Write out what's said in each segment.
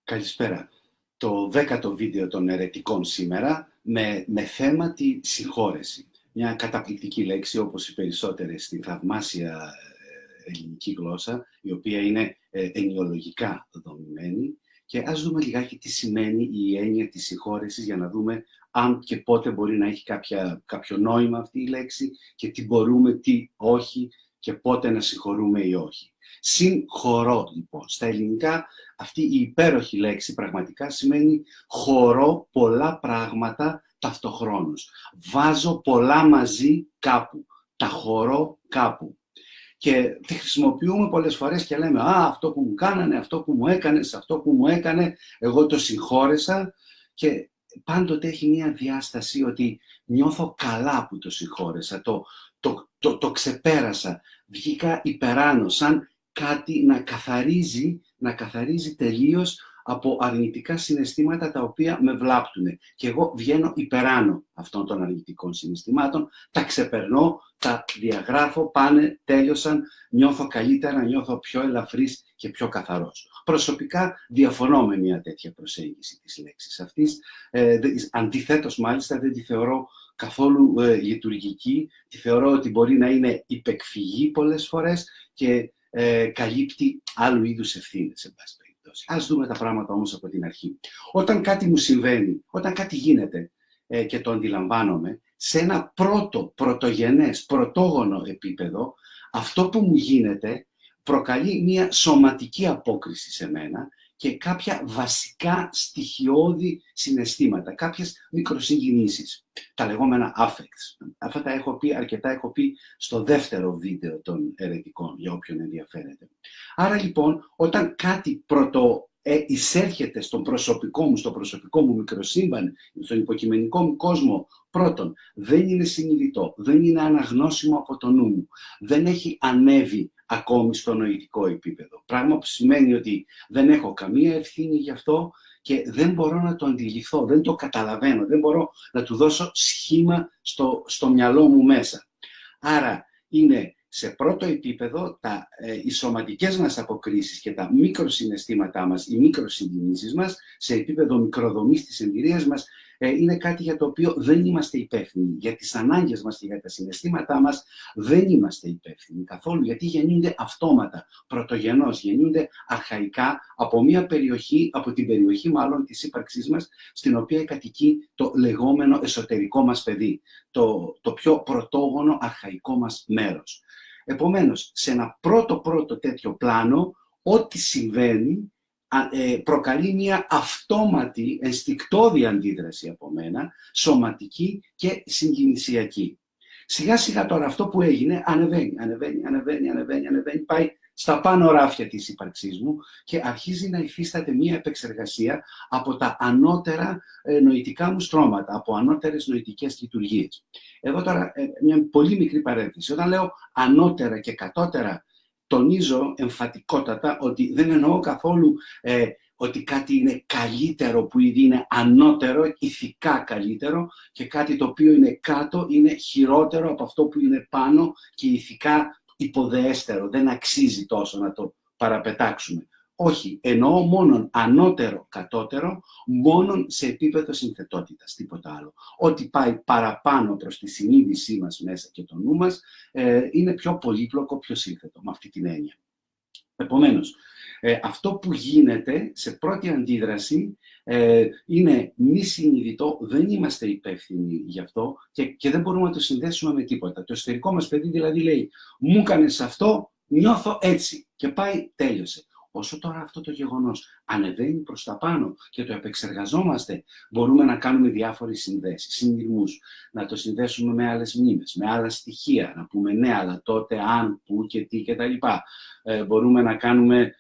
Καλησπέρα. Το 10ο βίντεο των αιρετικών σήμερα με θέμα τη συγχώρεση. Μια καταπληκτική λέξη, όπως οι περισσότερες στη θαυμάσια ελληνική γλώσσα, η οποία είναι ενοιολογικά δομημένη. Και ας δούμε λιγάκι τι σημαίνει η έννοια της συγχώρεσης, για να δούμε αν και πότε μπορεί να έχει κάποιο νόημα αυτή η λέξη και τι μπορούμε, τι όχι και πότε να συγχωρούμε ή όχι. Συγχωρώ, λοιπόν. Στα ελληνικά αυτή η υπέροχη λέξη πραγματικά σημαίνει χωρώ πολλά πράγματα ταυτοχρόνως. Βάζω πολλά μαζί κάπου. Τα χωρώ κάπου. Και τη χρησιμοποιούμε πολλές φορές και λέμε «Α, αυτό που μου κάνανε, αυτό που μου έκανες, αυτό που μου έκανε, εγώ το συγχώρεσα». Και πάντοτε έχει μια διάσταση ότι νιώθω καλά που το συγχώρεσα, το ξεπέρασα, βγήκα υπεράνω, σαν κάτι να καθαρίζει τελείως από αρνητικά συναισθήματα τα οποία με βλάπτουν. Και εγώ βγαίνω υπεράνω αυτών των αρνητικών συναισθημάτων, τα ξεπερνώ, τα διαγράφω, πάνε, τέλειωσαν, νιώθω καλύτερα, νιώθω πιο ελαφρύς και πιο καθαρός. Προσωπικά διαφωνώ με μια τέτοια προσέγγιση της λέξης αυτής. Αντιθέτως, μάλιστα, δεν τη θεωρώ καθόλου λειτουργική. Τη θεωρώ ότι μπορεί να είναι υπεκφυγή πολλές φορές και καλύπτει άλλου είδους ευθύνες, εν πάση περιπτώσει. Ας δούμε τα πράγματα όμως από την αρχή. Όταν κάτι μου συμβαίνει, όταν κάτι γίνεται και το αντιλαμβάνομαι, σε ένα πρωτογενές, πρωτόγονο επίπεδο, αυτό που μου γίνεται προκαλεί μια σωματική απόκριση σε μένα και κάποια βασικά στοιχειώδη συναισθήματα, κάποιες μικροσυγκινήσεις, τα λεγόμενα affects. Αυτά τα έχω πει αρκετά, έχω πει στο δεύτερο βίντεο των αιρετικών, για όποιον ενδιαφέρεται. Άρα λοιπόν, όταν κάτι εισέρχεται στο προσωπικό μου μικροσύμπαν, στον υποκειμενικό μου κόσμο, πρώτον, δεν είναι συνειδητό, δεν είναι αναγνώσιμο από το νου μου, δεν έχει ανέβει ακόμη στο νοητικό επίπεδο. Πράγμα που σημαίνει ότι δεν έχω καμία ευθύνη γι' αυτό και δεν μπορώ να το αντιληφθώ, δεν το καταλαβαίνω, δεν μπορώ να του δώσω σχήμα στο μυαλό μου μέσα. Άρα είναι σε πρώτο επίπεδο οι σωματικές μας αποκρίσεις και τα μικροσυναισθήματά μας, οι μικροσυγκινήσεις μας, σε επίπεδο μικροδομής της εμπειρίας μας, είναι κάτι για το οποίο δεν είμαστε υπεύθυνοι. Για τις ανάγκες μας και για τα συναισθήματά μας δεν είμαστε υπεύθυνοι καθόλου, γιατί γεννιούνται αυτόματα, πρωτογενώς, γεννιούνται αρχαϊκά από μια περιοχή, από την περιοχή μάλλον της ύπαρξής μας, στην οποία κατοικεί το λεγόμενο εσωτερικό μας παιδί, το πιο πρωτόγονο αρχαϊκό μας μέρος. Επομένως, σε ένα πρώτο τέτοιο πλάνο, ό,τι συμβαίνει προκαλεί μια αυτόματη, ενστικτώδη αντίδραση από μένα, σωματική και συγκινησιακή. Σιγά σιγά τώρα αυτό που έγινε ανεβαίνει, πάει στα πάνω ράφια της ύπαρξής μου και αρχίζει να υφίσταται μια επεξεργασία από τα ανώτερα νοητικά μου στρώματα, από ανώτερες νοητικές λειτουργίες. Εδώ τώρα μια πολύ μικρή παρένθεση. Όταν λέω ανώτερα και κατώτερα, τονίζω εμφατικότατα ότι δεν εννοώ καθόλου ότι κάτι είναι καλύτερο που ήδη είναι ανώτερο, ηθικά καλύτερο, και κάτι το οποίο είναι κάτω είναι χειρότερο από αυτό που είναι πάνω και ηθικά υποδεέστερο. Δεν αξίζει τόσο να το παραπετάξουμε. Όχι, εννοώ μόνον ανώτερο, κατώτερο, μόνον σε επίπεδο συνθετότητας, τίποτα άλλο. Ό,τι πάει παραπάνω προς τη συνείδησή μας μέσα και το νου μας, είναι πιο πολύπλοκο, πιο σύνθετο, με αυτή την έννοια. Επομένως, αυτό που γίνεται σε πρώτη αντίδραση είναι μη συνειδητό, δεν είμαστε υπεύθυνοι γι' αυτό και δεν μπορούμε να το συνδέσουμε με τίποτα. Το εσωτερικό μας παιδί δηλαδή λέει «Μου έκανες αυτό, νιώθω έτσι» και πάει, τέλειωσε. Όσο τώρα αυτό το γεγονός ανεβαίνει προς τα πάνω και το επεξεργαζόμαστε, μπορούμε να κάνουμε διάφορες συνδέσεις, συνδυμούς, να το συνδέσουμε με άλλες μνήμες, με άλλα στοιχεία, να πούμε ναι, αλλά τότε, αν, πού και τι κτλ. Μπορούμε να κάνουμε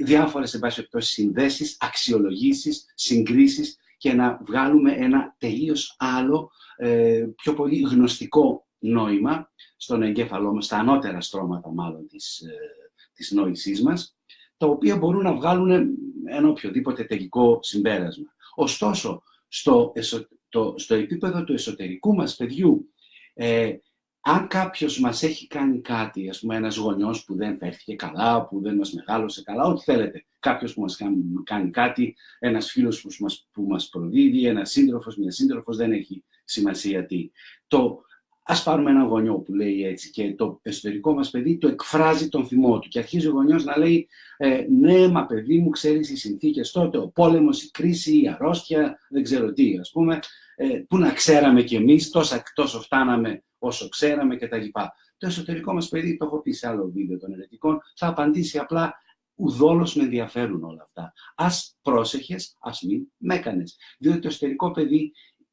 διάφορες συνδέσεις, αξιολογήσεις, συγκρίσεις και να βγάλουμε ένα τελείως άλλο, πιο πολύ γνωστικό νόημα στον εγκέφαλό μας, στα ανώτερα στρώματα μάλλον της νόησής μας, τα οποία μπορούν να βγάλουν ένα οποιοδήποτε τελικό συμπέρασμα. Ωστόσο, στο επίπεδο του εσωτερικού μας παιδιού, αν κάποιος μας έχει κάνει κάτι, ας πούμε ένας γονιός που δεν φέρθηκε καλά, που δεν μας μεγάλωσε καλά, ό,τι θέλετε, κάποιος που μας κάνει κάτι, ένας φίλος που μας προδίδει, ένας σύντροφος, μια σύντροφος, δεν έχει σημασία τι. Ας πάρουμε έναν γονιό που λέει έτσι και το εσωτερικό μας παιδί το εκφράζει τον θυμό του και αρχίζει ο γονιός να λέει ναι, μα παιδί μου, ξέρεις οι συνθήκες τότε, ο πόλεμος, η κρίση, η αρρώστια, δεν ξέρω τι, ας πούμε, που να ξέραμε κι εμείς, τόσο φτάναμε όσο ξέραμε κτλ. Το εσωτερικό μας παιδί, το έχω πει σε άλλο βίντεο των ερετικών, θα απαντήσει απλά ουδόλως με ενδιαφέρουν όλα αυτά. Ας πρόσεχες, ας μην μ' έκανες. Διότι το εσωτερικό παιδί,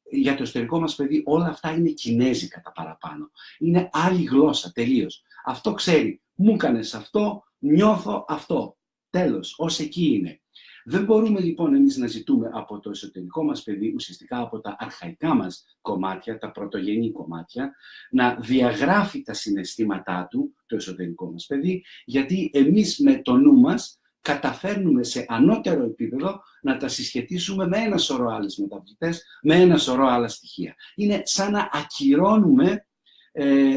για το εσωτερικό μας παιδί όλα αυτά είναι κινέζικα τα παραπάνω. Είναι άλλη γλώσσα, τελείως. Αυτό ξέρει. Μου έκανες αυτό, νιώθω αυτό. Τέλος, ως εκεί είναι. Δεν μπορούμε λοιπόν εμείς να ζητούμε από το εσωτερικό μας παιδί, ουσιαστικά από τα αρχαϊκά μας κομμάτια, τα πρωτογενή κομμάτια, να διαγράφει τα συναισθήματά του, το εσωτερικό μας παιδί, γιατί εμείς με το νου μας καταφέρνουμε σε ανώτερο επίπεδο να τα συσχετίσουμε με ένα σωρό άλλες μεταβλητές, με ένα σωρό άλλα στοιχεία. Είναι σαν να ακυρώνουμε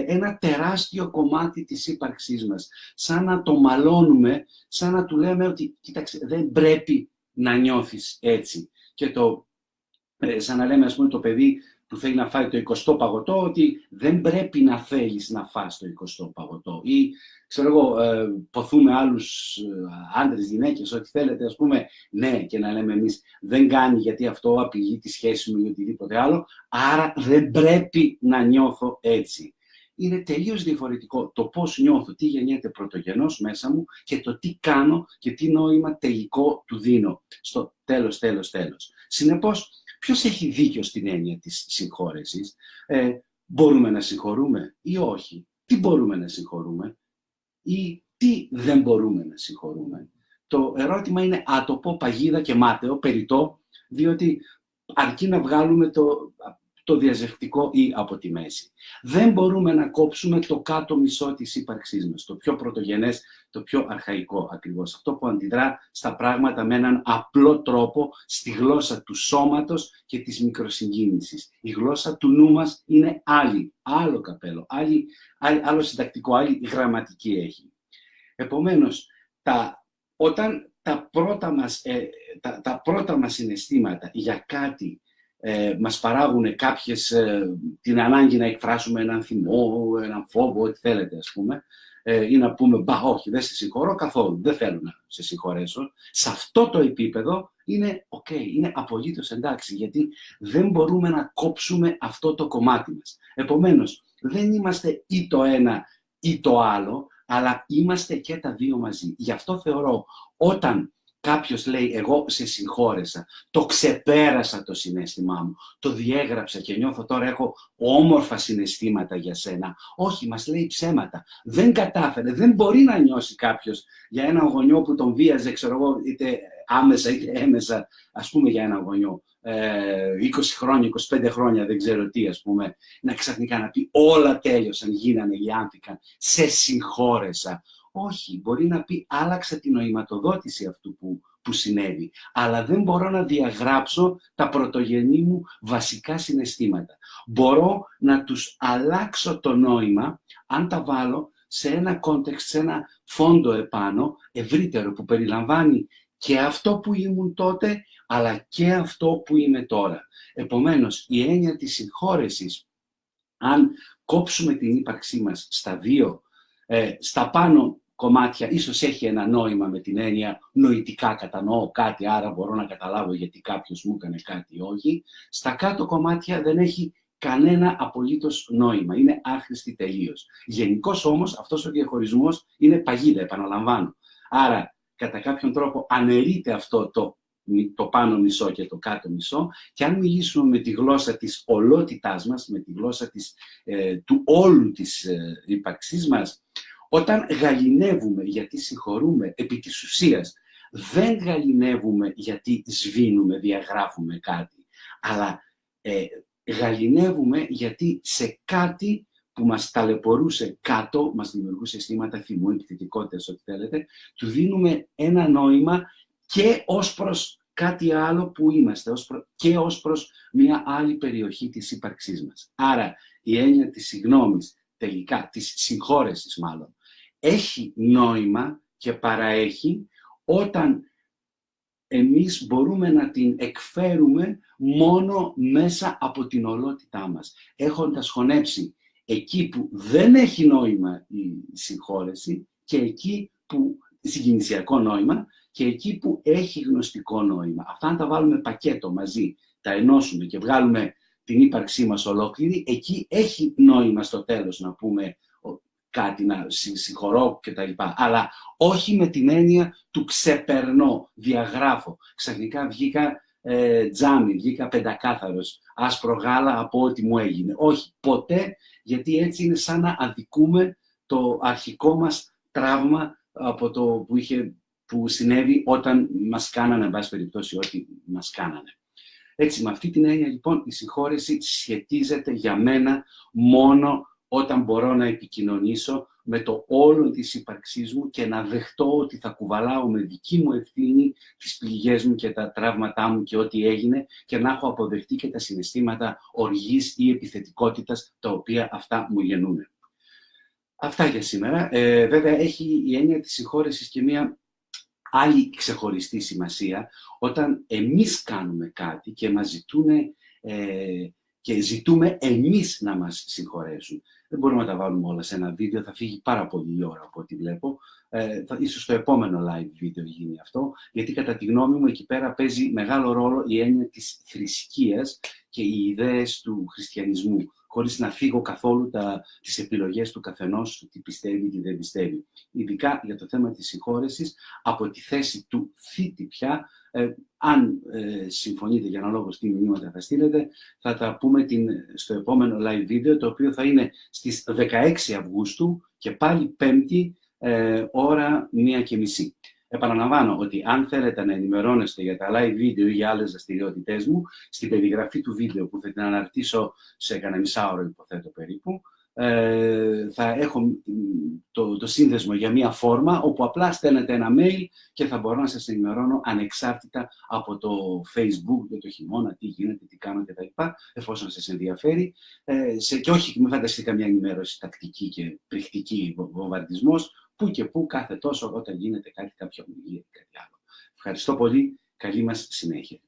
ένα τεράστιο κομμάτι της ύπαρξής μας. Σαν να το μαλώνουμε, σαν να του λέμε ότι κοίταξε, δεν πρέπει να νιώθεις έτσι. Και σαν να λέμε, ας πούμε, το παιδί που θέλει να φάει το 20ο παγωτό, ότι δεν πρέπει να θέλεις να φας το 20ο παγωτό. Ή, ξέρω εγώ, ποθούμε άλλους άντρες, γυναίκες, ό,τι θέλετε, ας πούμε, ναι, και να λέμε εμείς, δεν κάνει γιατί αυτό απειλεί τη σχέση μου ή οτιδήποτε άλλο, άρα δεν πρέπει να νιώθω έτσι. Είναι τελείως διαφορετικό το πώς νιώθω, τι γεννιέται πρωτογενώς μέσα μου και το τι κάνω και τι νόημα τελικό του δίνω στο τέλος. Συνεπώς, ποιος έχει δίκιο στην έννοια της συγχώρεσης? Μπορούμε να συγχωρούμε ή όχι? Τι μπορούμε να συγχωρούμε ή τι δεν μπορούμε να συγχωρούμε? Το ερώτημα είναι άτοπο, παγίδα και μάταιο, περιττό, διότι αρκεί να βγάλουμε το διαζευτικό ή από τη μέση. Δεν μπορούμε να κόψουμε το κάτω μισό της ύπαρξής μας, το πιο πρωτογενές, το πιο αρχαϊκό ακριβώς. Αυτό που αντιδρά στα πράγματα με έναν απλό τρόπο, στη γλώσσα του σώματος και της μικροσυγκίνησης. Η γλώσσα του νου μας είναι άλλη, άλλο καπέλο, άλλο συντακτικό, άλλη γραμματική έχει. Επομένως, όταν τα πρώτα μας συναισθήματα για κάτι μας παράγουν την ανάγκη να εκφράσουμε έναν θυμό, έναν φόβο, ό,τι θέλετε ας πούμε, ή να πούμε «Μπα, όχι, δεν σε συγχωρώ καθόλου, δεν θέλω να σε συγχωρέσω», σε αυτό το επίπεδο είναι είναι απολύτως εντάξει, γιατί δεν μπορούμε να κόψουμε αυτό το κομμάτι μας. Επομένως, δεν είμαστε ή το ένα ή το άλλο, αλλά είμαστε και τα δύο μαζί. Γι' αυτό θεωρώ, όταν κάποιος λέει «εγώ σε συγχώρεσα, το ξεπέρασα το συναίσθημά μου, το διέγραψα και νιώθω τώρα έχω όμορφα συναισθήματα για σένα». Όχι, μας λέει ψέματα. Δεν κατάφερε, δεν μπορεί να νιώσει κάποιος για έναν γονιό που τον βίαζε, ξέρω εγώ, είτε άμεσα είτε έμεσα, ας πούμε για έναν γονιό, 20 χρόνια, 25 χρόνια, δεν ξέρω τι, ας πούμε, να ξαφνικά να πει όλα τέλειωσαν, γίνανε, λιάνθηκαν, σε συγχώρεσα. Όχι, μπορεί να πει άλλαξα την νοηματοδότηση αυτού που συνέβη, αλλά δεν μπορώ να διαγράψω τα πρωτογενή μου βασικά συναισθήματα. Μπορώ να τους αλλάξω το νόημα αν τα βάλω σε ένα κόντεξ, σε ένα φόντο επάνω, ευρύτερο, που περιλαμβάνει και αυτό που ήμουν τότε, αλλά και αυτό που είμαι τώρα. Επομένως, η έννοια της συγχώρεσης, αν κόψουμε την ύπαρξή μας στα δύο, στα πάνω κομμάτια ίσως έχει ένα νόημα με την έννοια νοητικά κατανοώ κάτι, άρα μπορώ να καταλάβω γιατί κάποιος μου έκανε κάτι ή όχι. Στα κάτω κομμάτια δεν έχει κανένα απολύτως νόημα, είναι άχρηστη τελείως. Γενικώς όμως αυτός ο διαχωρισμός είναι παγίδα, επαναλαμβάνω. Άρα κατά κάποιον τρόπο αναιρείται αυτό το πάνω μισό και το κάτω μισό, και αν μιλήσουμε με τη γλώσσα της ολότητάς μας, με τη γλώσσα του όλου της ύπαρξής μας, όταν γαληνεύουμε γιατί συγχωρούμε επί της ουσίας, δεν γαληνεύουμε γιατί σβήνουμε, διαγράφουμε κάτι, αλλά γαληνεύουμε γιατί σε κάτι που μας ταλαιπωρούσε κάτω, μας δημιουργούσε αισθήματα θυμού, επιθετικότητας, ό,τι θέλετε, του δίνουμε ένα νόημα και ως προς κάτι άλλο που είμαστε, και ως προς μια άλλη περιοχή της ύπαρξής μας. Άρα η έννοια της συγγνώμης, τελικά, της συγχώρεσης μάλλον, έχει νόημα και παραέχει όταν εμείς μπορούμε να την εκφέρουμε μόνο μέσα από την ολότητά μας, έχοντας χωνέψει εκεί που δεν έχει νόημα η συγχώρεση και εκεί που, συγκινησιακό νόημα, και εκεί που έχει γνωστικό νόημα. Αυτά αν τα βάλουμε πακέτο μαζί, τα ενώσουμε και βγάλουμε την ύπαρξή μας ολόκληρη, εκεί έχει νόημα στο τέλος να πούμε κάτι, να συγχωρώ κτλ. Αλλά όχι με την έννοια του ξεπερνώ, διαγράφω. Ξαφνικά βγήκα τζάμι, βγήκα πεντακάθαρος, άσπρο γάλα από ό,τι μου έγινε. Όχι, ποτέ, γιατί έτσι είναι σαν να αδικούμε το αρχικό μας τραύμα από το που συνέβη όταν μας κάνανε, εν πάση περιπτώσει, ό,τι μας κάνανε. Έτσι, με αυτή την έννοια, λοιπόν, η συγχώρεση σχετίζεται για μένα μόνο όταν μπορώ να επικοινωνήσω με το όλο της ύπαρξής μου και να δεχτώ ότι θα κουβαλάω με δική μου ευθύνη τις πληγές μου και τα τραύματά μου και ό,τι έγινε και να έχω αποδεχτεί και τα συναισθήματα οργής ή επιθετικότητας τα οποία αυτά μου γεννούν. Αυτά για σήμερα. Βέβαια, έχει η έννοια της συγχώρεσης και μία άλλη ξεχωριστή σημασία όταν εμείς κάνουμε κάτι και μας ζητούν και ζητούμε εμείς να μας συγχωρέσουν. Δεν μπορούμε να τα βάλουμε όλα σε ένα βίντεο, θα φύγει πάρα πολύ η ώρα από ό,τι βλέπω. Ίσως στο επόμενο live βίντεο γίνει αυτό, γιατί κατά τη γνώμη μου εκεί πέρα παίζει μεγάλο ρόλο η έννοια της θρησκείας και οι ιδέες του χριστιανισμού, χωρίς να φύγω καθόλου τις επιλογές του καθενός, του τι πιστεύει, τι δεν πιστεύει. Ειδικά για το θέμα της συγχώρεσης, από τη θέση του θήτη πια, αν συμφωνείτε για ένα λόγο τι μηνύματα θα στείλετε, θα τα πούμε στο επόμενο live βίντεο, το οποίο θα είναι στις 16 Αυγούστου και πάλι Πέμπτη, ώρα 1:30. Επαναλαμβάνω ότι αν θέλετε να ενημερώνεστε για τα live βίντεο ή για άλλες δραστηριότητές μου, στην περιγραφή του βίντεο που θα την αναρτήσω σε κανένα μισάωρο, υποθέτω περίπου, θα έχω το σύνδεσμο για μία φόρμα, όπου απλά στέλνετε ένα mail και θα μπορώ να σας ενημερώνω ανεξάρτητα από το Facebook για το χειμώνα, τι γίνεται, τι κάνω κτλ. Εφόσον σας ενδιαφέρει. Και όχι, μην φανταστείτε καμιά ενημέρωση τακτική και πριχτική βομβαρδισμός, που και που κάθε τόσο όταν γίνεται κάτι, κάποια ομιλία ή κάτι άλλο. Ευχαριστώ πολύ. Καλή μας συνέχεια.